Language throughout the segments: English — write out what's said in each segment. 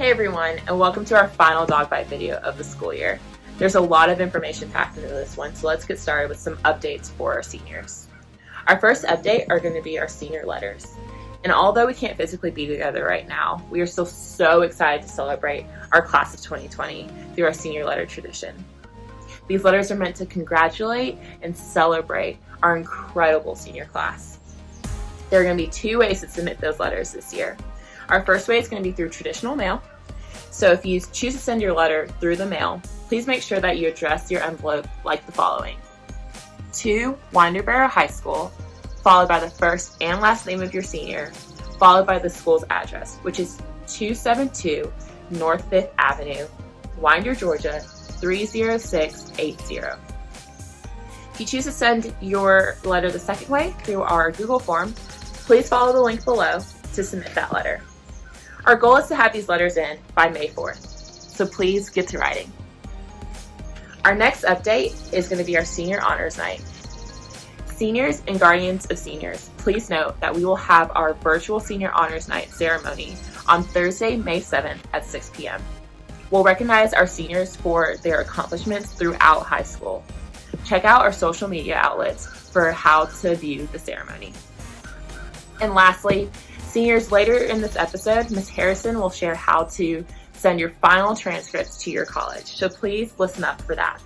Hey everyone, and welcome to our final Dogg Byte video of the school year. There's a lot of information packed into this one, so let's get started with some updates for our seniors. Our first update are going to be our senior letters. And although we can't physically be together right now, we are still so excited to celebrate our class of 2020 through our senior letter tradition. These letters are meant to congratulate and celebrate our incredible senior class. There are going to be two ways to submit those letters this year. Our first way is going to be through traditional mail. So if you choose to send your letter through the mail, please make sure that you address your envelope like the following. To Winder-Barrow High School, followed by the first and last name of your senior, followed by the school's address, which is 272 North 5th Avenue, Winder, Georgia, 30680. If you choose to send your letter the second way through our Google form, please follow the link below to submit that letter. Our goal is to have these letters in by May 4th, so please get to writing. Our next update is going to be our Senior Honors Night. Seniors and guardians of seniors, please note that we will have our virtual Senior Honors Night ceremony on Thursday, May 7th at 6 p.m. We'll recognize our seniors for their accomplishments throughout high school. Check out our social media outlets for how to view the ceremony. And lastly, seniors, later in this episode, Ms. Harrison will share how to send your final transcripts to your college, so please listen up for that.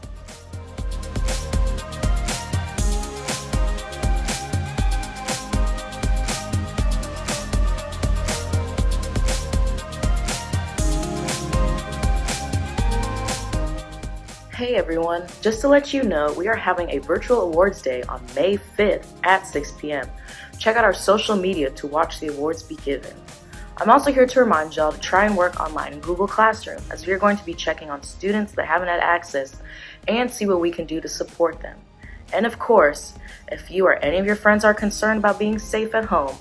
Hey everyone, just to let you know, we are having a virtual awards day on May 5th at 6 p.m. Check out our social media to watch the awards be given. I'm also here to remind y'all to try and work online in Google Classroom, as we are going to be checking on students that haven't had access and see what we can do to support them. And of course, if you or any of your friends are concerned about being safe at home,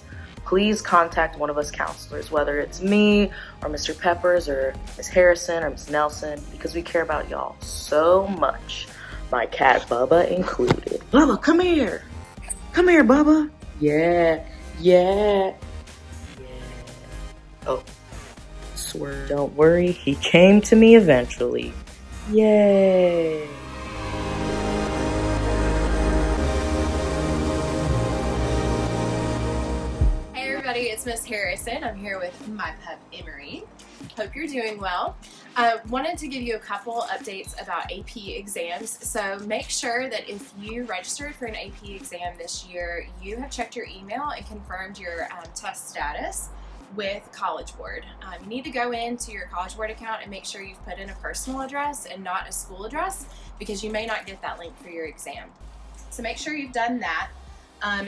please contact one of us counselors, whether it's me or Mr. Peppers or Ms. Harrison or Ms. Nelson, because we care about y'all so much. My cat Bubba included. Bubba, come here. Come here, Bubba. Yeah. Oh, swear. Don't worry, he came to me eventually. Yay. Hey everybody, it's Miss Harrison. I'm here with my pup Emery. Hope you're doing well. Wanted to give you a couple updates about AP exams. So make sure that if you registered for an AP exam this year, you have checked your email and confirmed your test status with College Board. You need to go into your College Board account and make sure you've put in a personal address and not a school address, because you may not get that link for your exam. So make sure you've done that.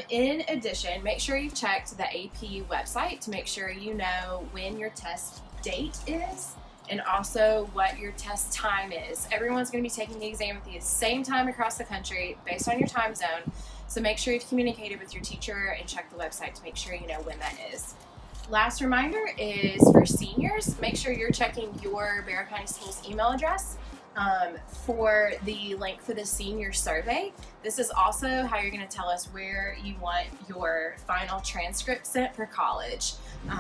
In addition, make sure you've checked the AP website to make sure you know when your test date is and also what your test time is. Everyone's going to be taking the exam at the same time across the country based on your time zone, so make sure you've communicated with your teacher and checked the website to make sure you know when that is. Last reminder is for seniors, make sure you're checking your Barrow County Schools email address for the link for the senior survey. This is also how you're going to tell us where you want your final transcript sent for college.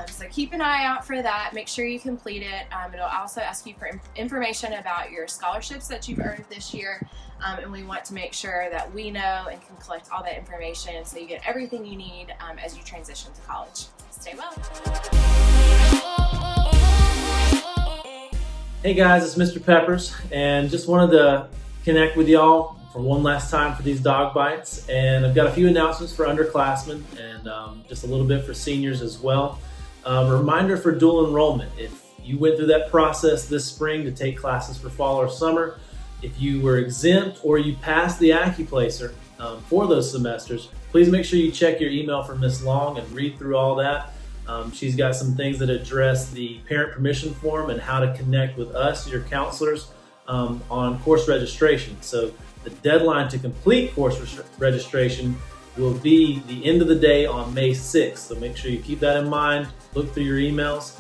So keep an eye out for that. Make sure you complete it. It'll also ask you for information about your scholarships that you've earned this year. And we want to make sure that we know and can collect all that information so you get everything you need as you transition to college. Stay well. Hey guys, it's Mr. Peppers, and just wanted to connect with y'all for one last time for these Dogg Bytes. And I've got a few announcements for underclassmen and just a little bit for seniors as well. A reminder for dual enrollment. If you went through that process this spring to take classes for fall or summer, if you were exempt or you passed the AccuPlacer for those semesters, please make sure you check your email from Ms. Long and read through all that. She's got some things that address the parent permission form and how to connect with us, your counselors, on course registration. So the deadline to complete course registration will be the end of the day on May 6th. So make sure you keep that in mind. Look through your emails.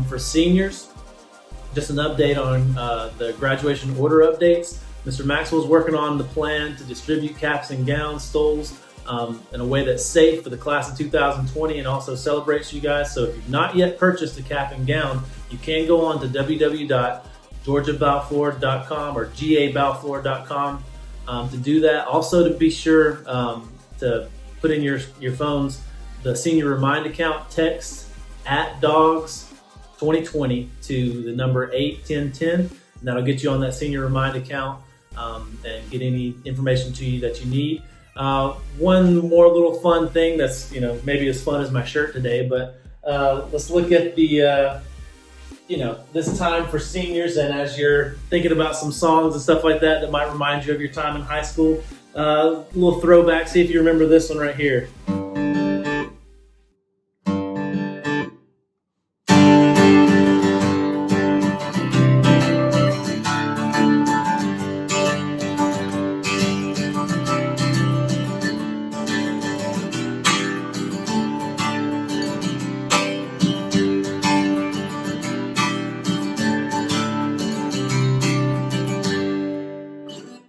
For seniors, just an update on the graduation order updates. Mr. Maxwell's working on the plan to distribute caps and gowns, stoles, in a way that's safe for the class of 2020 and also celebrates you guys. So if you've not yet purchased a cap and gown, you can go on to www.georgiabalfour.com or gabalfour.com to do that. Also, to be sure to put in your phones the senior remind account, text @dogs 2020 to the number 81010, and that'll get you on that senior remind account and get any information to you that you need. One more little fun thing that's maybe as fun as my shirt today, but let's look at the this time for seniors, and as you're thinking about some songs and stuff like that might remind you of your time in high school, little throwback. See if you remember this one right here.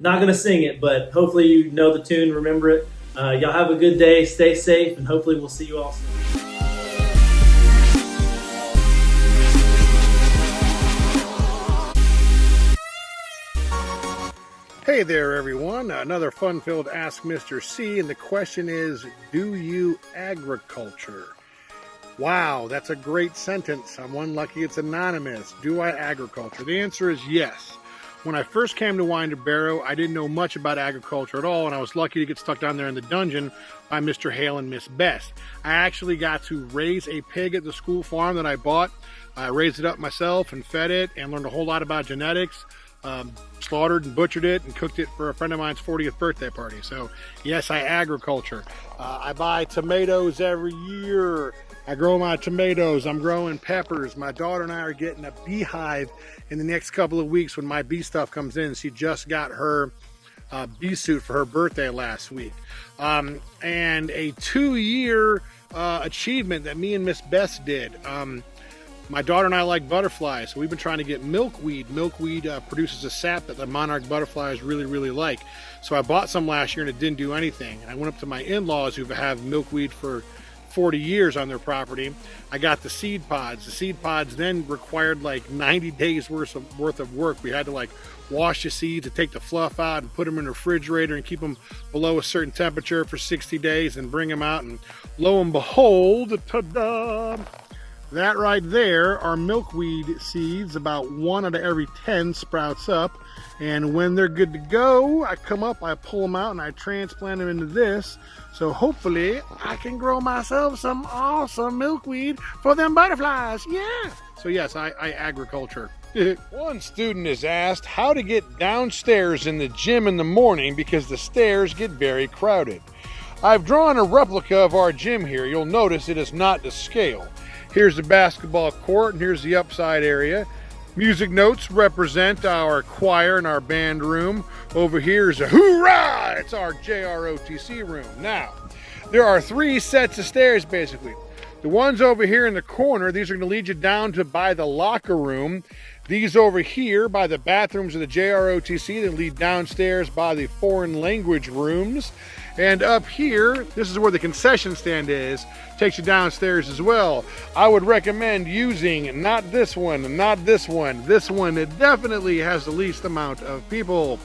Not going to sing it, but hopefully you know the tune, remember it. Y'all have a good day, stay safe, and hopefully we'll see you all soon. Hey there, everyone. Another fun-filled Ask Mr. C, and the question is, do you agriculture? Wow, that's a great sentence. I'm one lucky it's anonymous. Do I agriculture? The answer is yes. When I first came to Winder-Barrow, I didn't know much about agriculture at all, and I was lucky to get stuck down there in the dungeon by Mr. Hale and Miss Best. I actually got to raise a pig at the school farm that I bought. I raised it up myself and fed it and learned a whole lot about genetics. Slaughtered and butchered it and cooked it for a friend of mine's 40th birthday party. So yes, I agriculture. I buy tomatoes every year. I grow my tomatoes. I'm growing peppers. My daughter and I are getting a beehive in the next couple of weeks when my bee stuff comes in. She just got her bee suit for her birthday last week. And a 2-year achievement that me and Miss Bess did. My daughter and I like butterflies, so we've been trying to get milkweed. Milkweed produces a sap that the monarch butterflies really, really like. So I bought some last year and it didn't do anything. And I went up to my in-laws who have milkweed for 40 years on their property. I got the seed pods. The seed pods then required like 90 days worth of work. We had to like wash the seeds and take the fluff out and put them in the refrigerator and keep them below a certain temperature for 60 days and bring them out. And lo and behold, ta-da! That right there are milkweed seeds. About 1 out of every 10 sprouts up. And when they're good to go, I come up, I pull them out, and I transplant them into this. So hopefully I can grow myself some awesome milkweed for them butterflies. Yeah. So yes, I agriculture. One student is asked how to get downstairs in the gym in the morning because the stairs get very crowded. I've drawn a replica of our gym here. You'll notice it is not to scale. Here's the basketball court, and here's the upside area. Music notes represent our choir and our band room. Over here is a hoorah! It's our JROTC room. Now, there are 3 sets of stairs, basically. The ones over here in the corner, these are going to lead you down to by the locker room. These over here by the bathrooms of the JROTC, that lead downstairs by the foreign language rooms. And up here, this is where the concession stand is, takes you downstairs as well. I would recommend using not this one, not this one. This one, it definitely has the least amount of people.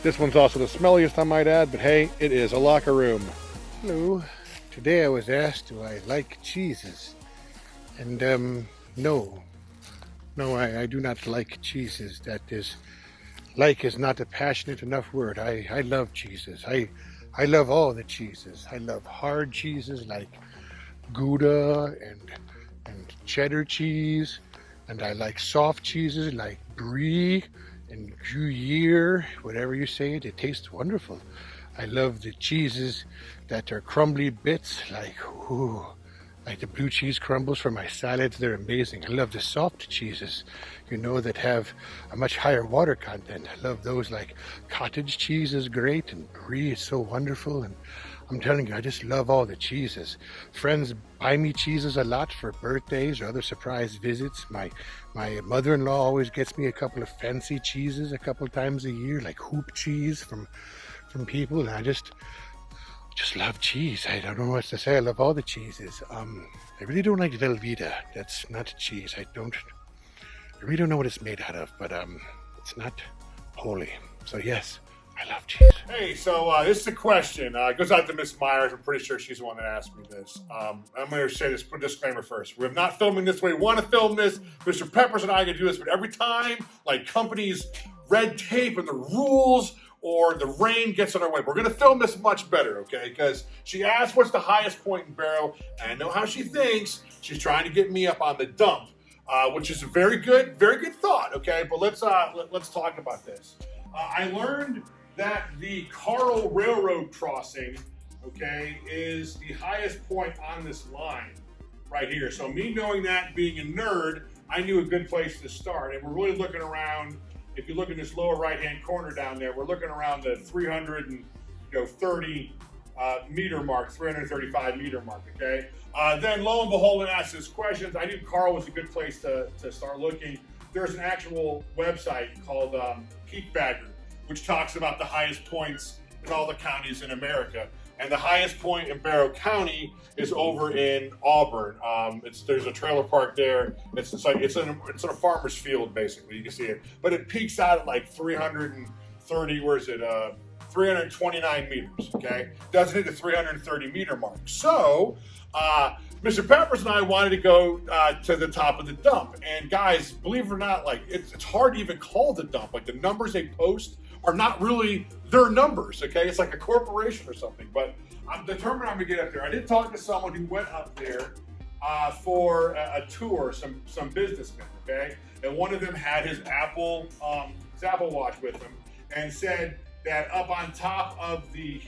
This one's also the smelliest, I might add, but hey, it is a locker room. Hello. Today I was asked, do I like cheeses? And no. No, I do not like cheeses. That is, like is not a passionate enough word. I love cheeses. I love all the cheeses. I love hard cheeses like Gouda and cheddar cheese. And I like soft cheeses like Brie and Gruyere. Whatever you say it, it tastes wonderful. I love the cheeses that are crumbly bits like the blue cheese crumbles for my salads. They're amazing. I love the soft cheeses, that have a much higher water content. I love those, like cottage cheese is great, and brie is so wonderful. And I'm telling you, I just love all the cheeses. Friends buy me cheeses a lot for birthdays or other surprise visits. My mother-in-law always gets me a couple of fancy cheeses a couple times a year, like hoop cheese from people. And I just just love cheese. I don't know what to say. I love all the cheeses. I really don't like Velveeta. That's not cheese. I really don't know what it's made out of, but it's not holy. So yes, I love cheese. Hey, so this is a question. It goes out to Miss Myers. I'm pretty sure she's the one that asked me this. I'm going to say this, put a disclaimer first. We're not filming this way. We want to film this. Mr. Peppers and I can do this, but every time, like, companies' red tape and the rules or the rain gets in our way, we're going to film this much better, okay? Because she asked what's the highest point in Barrow, and I know how she thinks. She's trying to get me up on the dump, which is a very good thought, okay? But let's talk about this. I learned that the Carl Railroad crossing, okay, is the highest point on this line right here. So me knowing that, being a nerd, I knew a good place to start. And we're really looking around, if you look in this lower right-hand corner down there, we're looking around the 330 meter mark, 335 meter mark, okay? Then lo and behold, and asked this questions. I knew Carl was a good place to start looking. There's an actual website called Peak Badger, which talks about the highest points in all the counties in America. And the highest point in Barrow County is over in Auburn. There's a trailer park there. It's in a farmer's field, basically. You can see it. But it peaks out at like 330, 329 meters, okay? Doesn't hit the 330 meter mark. So, Mr. Peppers and I wanted to go to the top of the dump. And guys, believe it or not, like it's hard to even call the dump. Like the numbers they post are not really their numbers, okay? It's like a corporation or something, but I'm determined I'm gonna get up there. I did talk to someone who went up there for a tour, some businessmen, okay? And one of them had his Apple Watch with him and said that up on top of the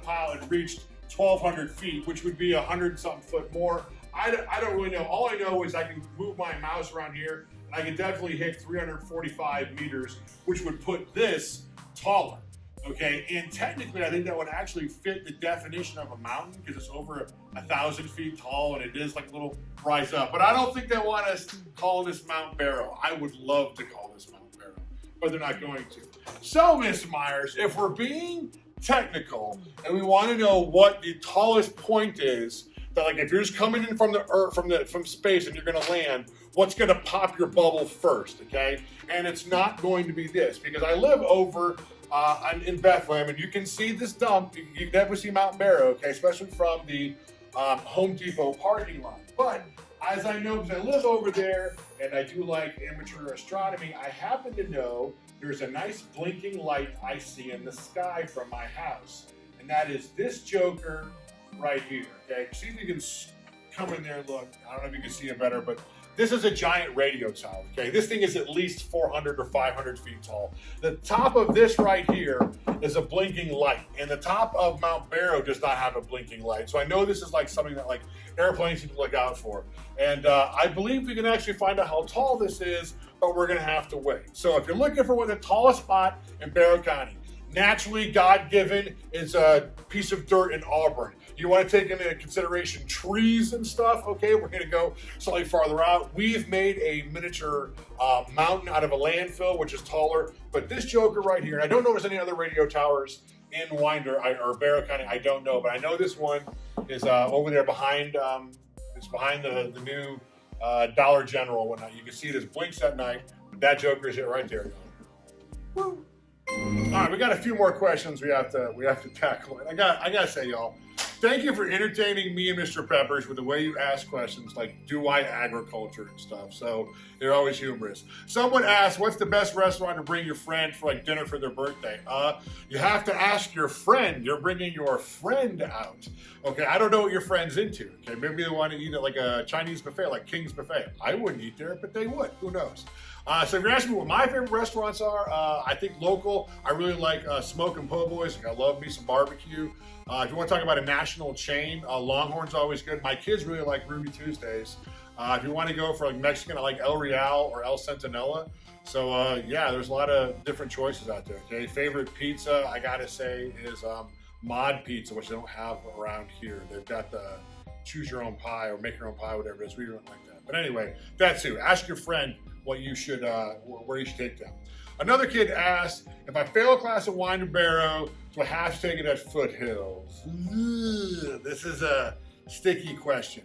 pile it reached 1,200 feet, which would be 100-something foot more. I don't really know. All I know is I can move my mouse around here, and I can definitely hit 345 meters, which would put this taller, okay? And technically, I think that would actually fit the definition of a mountain because it's over 1,000 feet tall, and it is like a little rise up. But I don't think they want us calling this Mount Barrow. I would love to call this Mount Barrow, but they're not going to. So, Miss Myers, if we're being technical and we want to know what the tallest point is, that like if you're just coming in from the earth, from space and you're going to land, what's going to pop your bubble first, okay? And it's not going to be this, because I live over in Bethlehem, and you can see this dump. You can definitely see Mount Barrow, okay, especially from the Home Depot parking lot. But as I know, because I live over there and I do like amateur astronomy, I happen to know there's a nice blinking light I see in the sky from my house, and that is this joker right here, okay? See if you can come in there and look. I don't know if you can see it better, but this is a giant radio tower, okay? This thing is at least 400 or 500 feet tall. The top of this right here is a blinking light, and the top of Mount Barrow does not have a blinking light. So I know this is like something that like airplanes need to look out for. And I believe we can actually find out how tall this is, but we're gonna have to wait. So if you're looking for what the tallest spot in Barrow County, naturally God-given, is a piece of dirt in Auburn. You want to take into consideration trees and stuff, okay? We're going to go slightly farther out. We've made a miniature mountain out of a landfill, which is taller. But this joker right here, and I don't know if there's any other radio towers in or Barrow County. I don't know, but I know this one is over there behind. It's behind the new Dollar General and whatnot. You can see this blinks at night. But that joker is it right there. Woo. All right, we got a few more questions we have to tackle. And I gotta say, y'all, thank you for entertaining me and Mr. Peppers with the way you ask questions like, do I agriculture and stuff? So they're always humorous. Someone asked, what's the best restaurant to bring your friend for like dinner for their birthday? You have to ask your friend. You're bringing your friend out. Okay, I don't know what your friend's into. Okay, maybe they want to eat at like a Chinese buffet, like King's Buffet. I wouldn't eat there, but they would. Who knows? So if you're asking me what my favorite restaurants are, I think local, I really like Smoke and Po' Boys. I love me some barbecue. If you want to talk about a national chain, Longhorn's always good. My kids really like Ruby Tuesdays. If you want to go for like Mexican, I like El Real or El Centinela. So yeah, there's a lot of different choices out there. Okay, favorite pizza, I gotta say, is Mod Pizza, which they don't have around here. They've got the choose your own pie or make your own pie, whatever it is. We don't like that. But anyway, that's who. Ask your friend what you should, where you should take them. Another kid asked, if I fail a class at Winder-Barrow, do I have to take it at Foothills? This is a sticky question.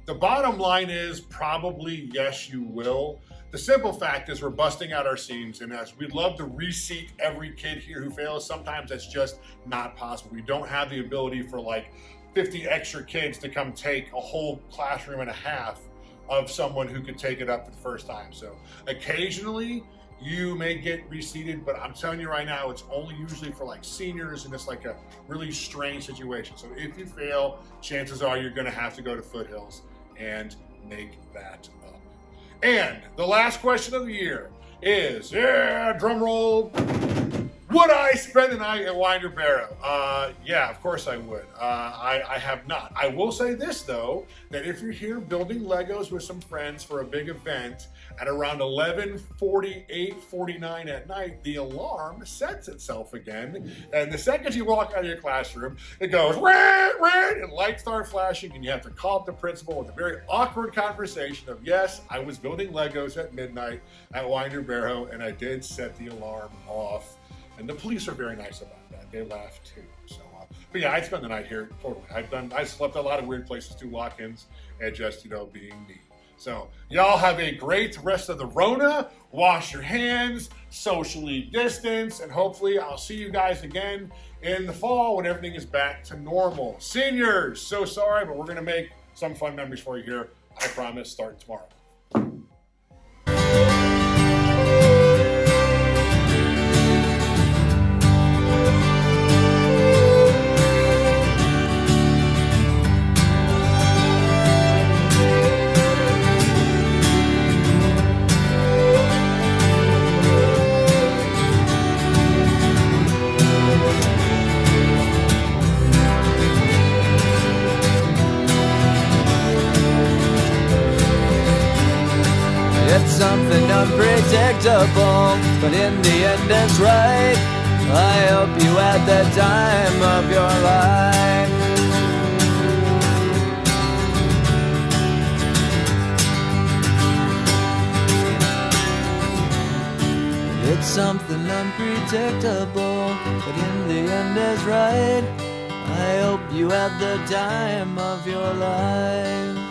The bottom line is probably yes, you will. The simple fact is we're busting out our seams, and as we'd love to reseat every kid here who fails, sometimes that's just not possible. We don't have the ability for like 50 extra kids to come take a whole classroom and a half of someone who could take it up for the first time. So occasionally you may get reseated, but I'm telling you right now, it's only usually for like seniors, and it's like a really strange situation. So if you fail, chances are you're gonna have to go to Foothills and make that up. And the last question of the year is, drum roll, would I spend the night at Winder-Barrow? Yeah, of course I would. I have not. I will say this though, that if you're here building Legos with some friends for a big event at around 11:48, 49 at night, the alarm sets itself again. And the second you walk out of your classroom, it goes, red, red, and lights start flashing, and you have to call up the principal with a very awkward conversation of, yes, I was building Legos at midnight at Winder-Barrow, and I did set the alarm off. And the police are very nice about that. They laugh too. So, but yeah, I'd spend the night here totally. I slept a lot of weird places too, walk-ins, and just, being me. So y'all have a great rest of the Rona. Wash your hands, socially distance, and hopefully I'll see you guys again in the fall when everything is back to normal. Seniors, so sorry, but we're gonna make some fun memories for you here. I promise, starting tomorrow. It's something unpredictable, but in the end it's right. I hope you had the time of your life. It's something unpredictable, but in the end it's right. I hope you had the time of your life.